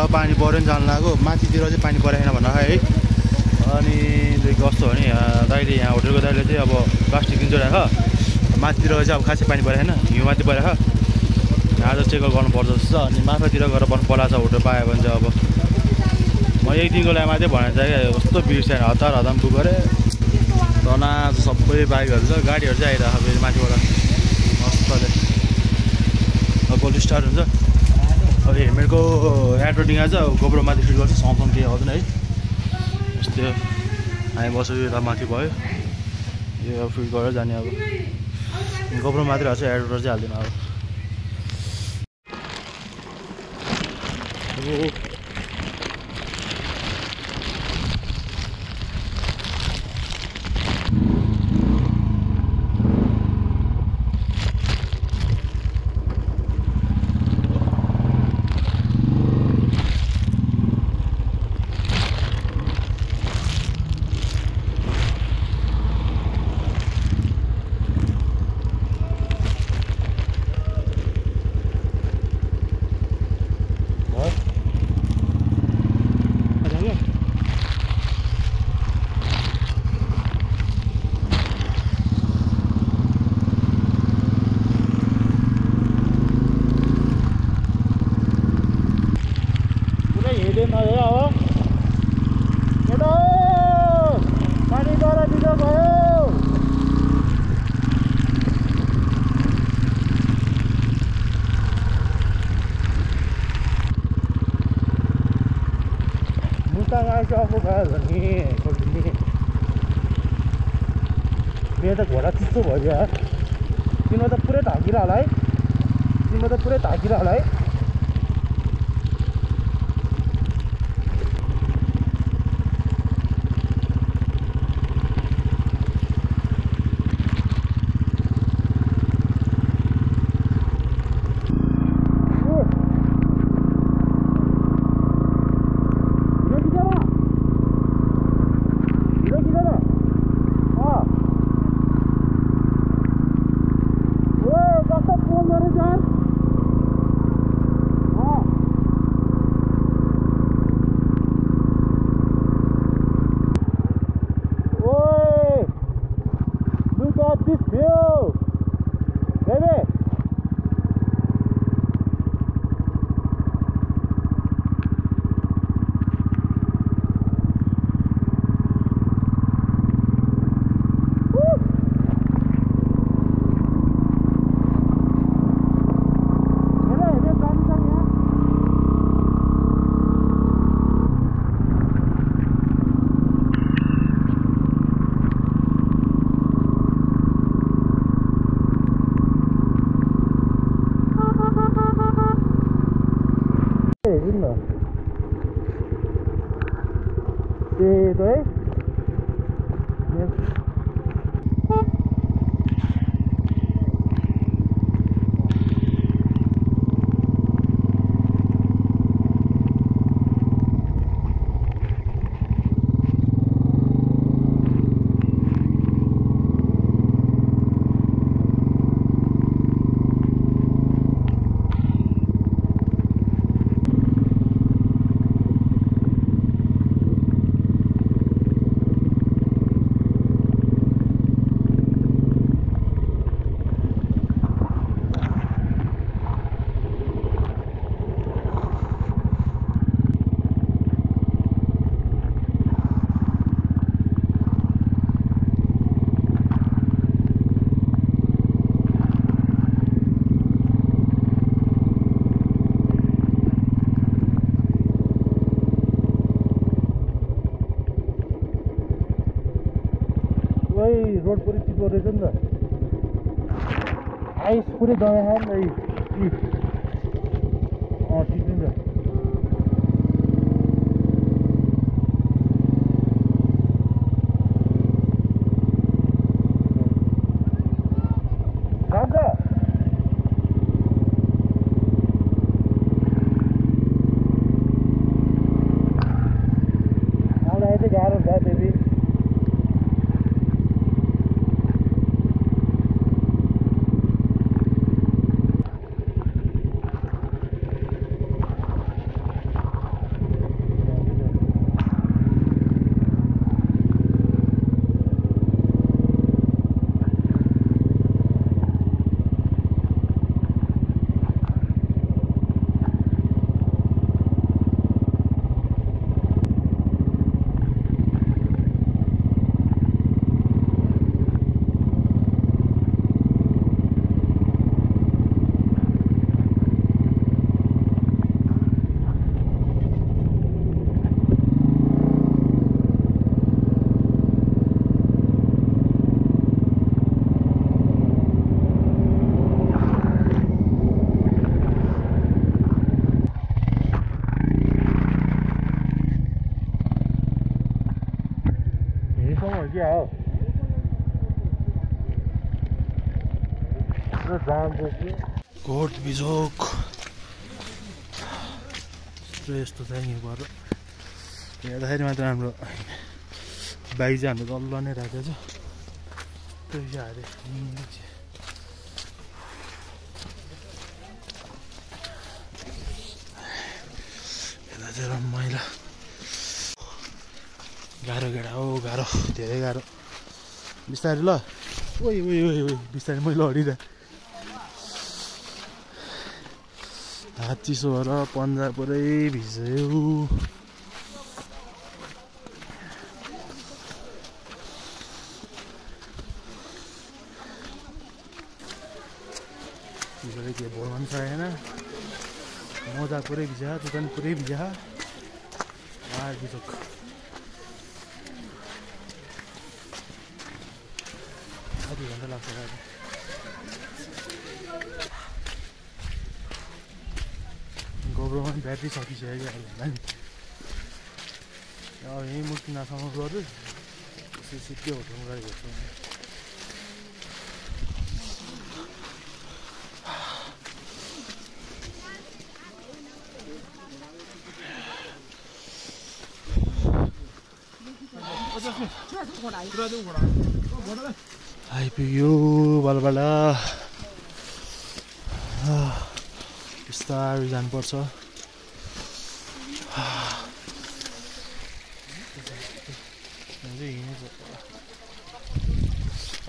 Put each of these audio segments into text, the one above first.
पानी पऱ्यो नि जान लाग्यो माथितिर चाहिँ पानी परेन भन्न है अनि कस्तो हो नि दाइले यहाँ होटलको दाइले चाहिँ अब प्लास्टिक किन्छ राख माथितिर चाहिँ अब खासै पानी परेन हिउँ माथि परेछ आज चेकआउट गर्नुपर्छ जस्तो छ अनि माथितिर गएर बस्नु पर्ला छ होटल पायो भने चाहिँ अब म एक दिनको लागि मात्रै भनेर चाहिँ कस्तो भिड छैन हतार हतार बुक गरेँ तना सबै बाइकहरू छ गाडीहरू चाहिँ आइरहेको फेरि माथिबाट मस्तले अब गोल्ड स्टार हुन्छ अब हेलमेटको एडभर्टिङ आज गोब्रो माथि फिट गर्छ सँगसँगै केही आउँदैन है यस्तो हामी बसेको यता माथि भयो यो फिट गरेर जाने अब गोब्रो मात्रै हाल्छ एडभर्टर चाहिँ हाल्दैन अब मेरो त घोडा चिसो भयो यार तिम्रो त पुरै ढाकिरह होला है तिम्रो त पुरै ढाकिरह होला है रोड पूरी चिप्लो रहेछ नि त आइस पुरै दबाई खायो नि त टिप्लिन्छ क्या हो कोट बिजोक यस्तो चाहिँ यहीँबाट हेर्दाखेरि मात्र हाम्रो बाइक चाहिँ हाम्रो तल्लो नै राखेको छ त्यही चाहिँ अरे यता चाहिँ रमाइलो गाह्रो गेडा हो गाह्रो धेरै गाह्रो बिस्तारै ल ओइ ओइ ओइ ओइ बिस्तारै मैले लडिरहेँ हात चिसो भएर पन्जा पुरै भिज्यो के बोल्नु पनि सकेन मोजा पुरै भिजा दोकान पुरै भिजा बिजोक आधी घन्टा लाग्छ गोब्रोमा पनि ब्याट्री सकिसक्यो अहिले अब यहीँ मुक्तिनाथसम्म गऱ्यो त्यसपछि सिधै होटलमा गएर हेर्छु आइपुग्यो बलबल बिस्तारै जानुपर्छ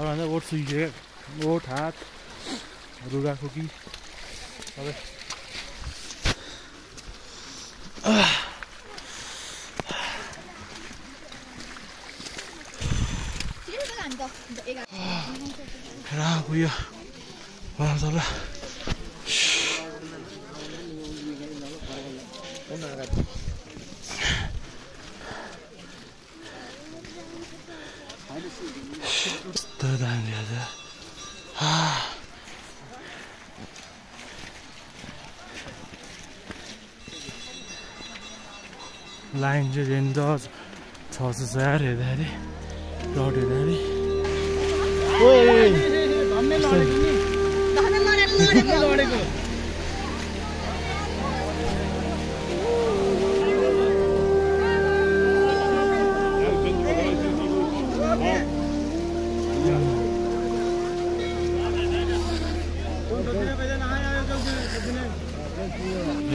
अरू ओठ सुइसक्यो ओठ हात रुगा खोकी सबै पुग्यो तल दामी आज लाइन चाहिँ रेन्जर 600 हेर्दाखेरि रड हेर्दाखेरि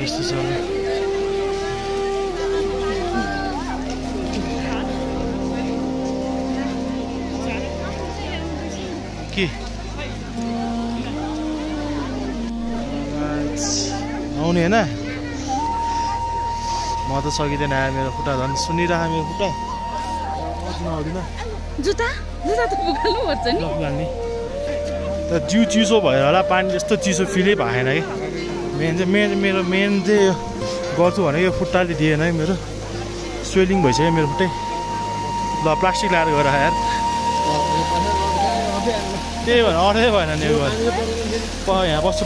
यस्तो छ के आउने होइन म त सकिँदैन मेरो खुट्टा झन् सुनिरह मेरो खुट्टा आउँदैन जुत्ता जुत्ता त पुगाल्नु पर्छ नि तर जिउ चिसो भयो होला पानी जस्तो चिसो फिलै भएन कि मेरो मेन चाहिँ गर्छु भने यो खुट्टाले दिएन है मेरो स्वेलिङ भइसक्यो मेरो खुट्टै ल प्लास्टिक लगाएर गएर यार त्यही भएर अर्थै भएन नि यो यहाँ बस्छु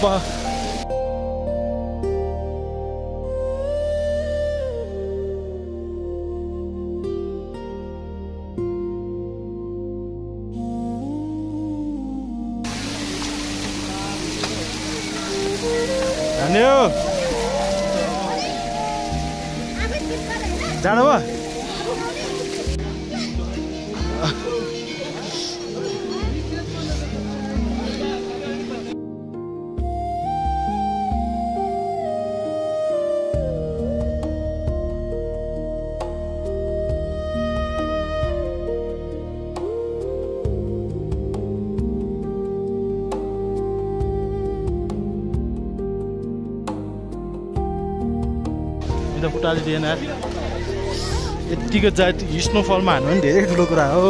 जानु भयो खुट्टाले दिएन यत्तिको जाति स्नोफलमा हान्नु पनि धेरै ठुलो कुरा हो